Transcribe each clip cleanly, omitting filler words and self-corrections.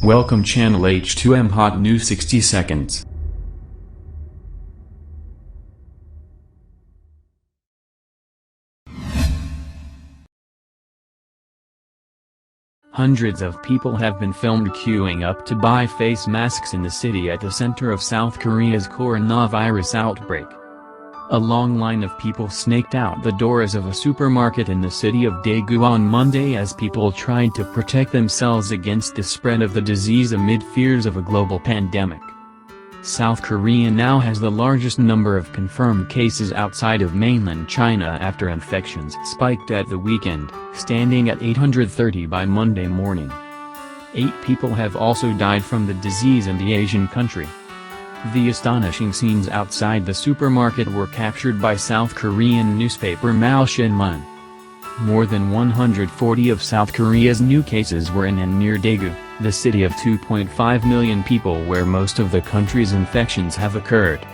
Welcome channel H2M Hot News 60 seconds. Hundreds of people have been filmed queuing up to buy face masks in the city at the center of South Korea's coronavirus outbreak. A long line of people snaked out the doors of a supermarket in the city of Daegu on Monday as people tried to protect themselves against the spread of the disease amid fears of a global pandemic. South Korea now has the largest number of confirmed cases outside of mainland China after infections spiked at the weekend, standing at 830 by Monday morning. 8 people have also died from the disease in the Asian country. The astonishing scenes outside the supermarket were captured by South Korean newspaper Mao Shinmun. More than 140 of South Korea's new cases were in and near Daegu, the city of 2.5 million people where most of the country's infections have occurred.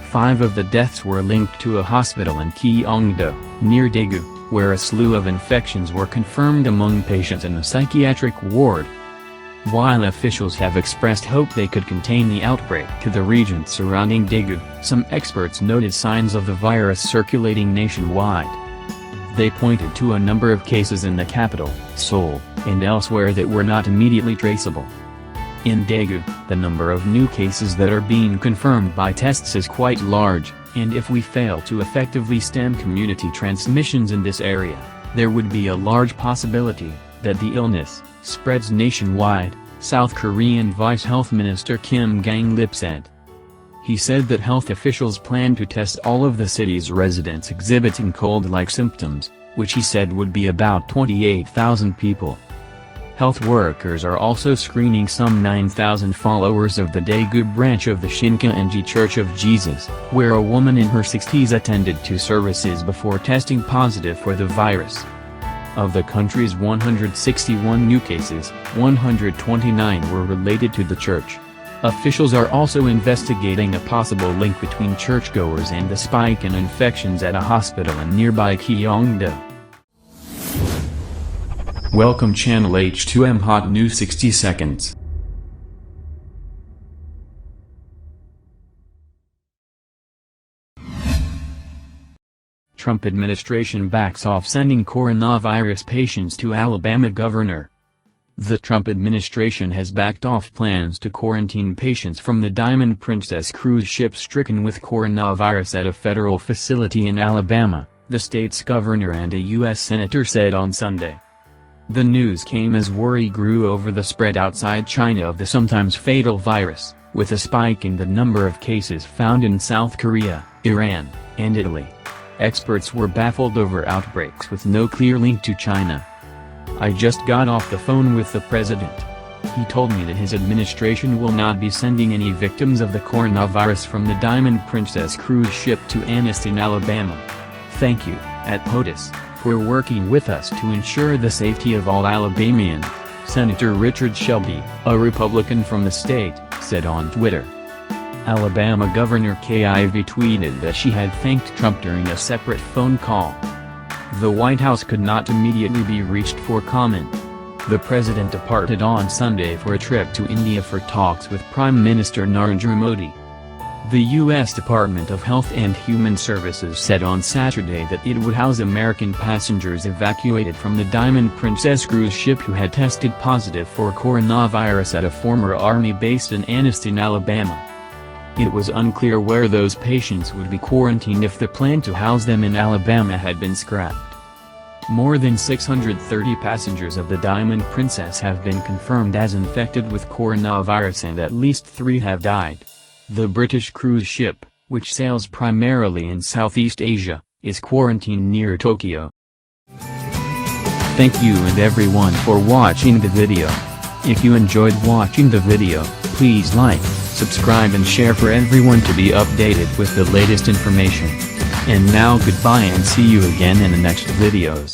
5 of the deaths were linked to a hospital in Gyeongdo, near Daegu, where a slew of infections were confirmed among patients in a psychiatric ward. While officials have expressed hope they could contain the outbreak to the region surrounding Daegu, some experts noted signs of the virus circulating nationwide. They pointed to a number of cases in the capital, Seoul, and elsewhere that were not immediately traceable. In Daegu, the number of new cases that are being confirmed by tests is quite large, and if we fail to effectively stem community transmissions in this area, there would be a large possibility that the illness spreads nationwide, South Korean Vice Health Minister Kim Gang-lip said. He said that health officials plan to test all of the city's residents exhibiting cold-like symptoms, which he said would be about 28,000 people. Health workers are also screening some 9,000 followers of the Daegu branch of the Shincheonji Church of Jesus, where a woman in her 60s attended 2 services before testing positive for the virus. Of the country's 161 new cases, 129 were related to the church. Officials are also investigating a possible link between churchgoers and the spike in infections at a hospital in nearby Gyeongdo. Welcome channel H2M Hot News 60 seconds. Trump administration backs off sending coronavirus patients to Alabama governor. The Trump administration has backed off plans to quarantine patients from the Diamond Princess cruise ship stricken with coronavirus at a federal facility in Alabama, the state's governor and a U.S. senator said on Sunday. The news came as worry grew over the spread outside China of the sometimes fatal virus, with a spike in the number of cases found in South Korea, Iran, and Italy. Experts were baffled over outbreaks with no clear link to China. I just got off the phone with the president. He told me that his administration will not be sending any victims of the coronavirus from the Diamond Princess cruise ship to Anniston, Alabama. Thank you, at POTUS, for working with us to ensure the safety of all Alabamians, Senator Richard Shelby, a Republican from the state, said on Twitter. Alabama Governor Kay Ivey tweeted that she had thanked Trump during a separate phone call. The White House could not immediately be reached for comment. The president departed on Sunday for a trip to India for talks with Prime Minister Narendra Modi. The U.S. Department of Health and Human Services said on Saturday that it would house American passengers evacuated from the Diamond Princess cruise ship who had tested positive for coronavirus at a former Army base in Anniston, Alabama. It was unclear where those patients would be quarantined if the plan to house them in Alabama had been scrapped. More than 630 passengers of the Diamond Princess have been confirmed as infected with coronavirus and at least 3 have died. The British cruise ship, which sails primarily in Southeast Asia, is quarantined near Tokyo. Thank you and everyone for watching the video. If you enjoyed watching the video, please like, subscribe and share for everyone to be updated with the latest information. And now goodbye and see you again in the next videos.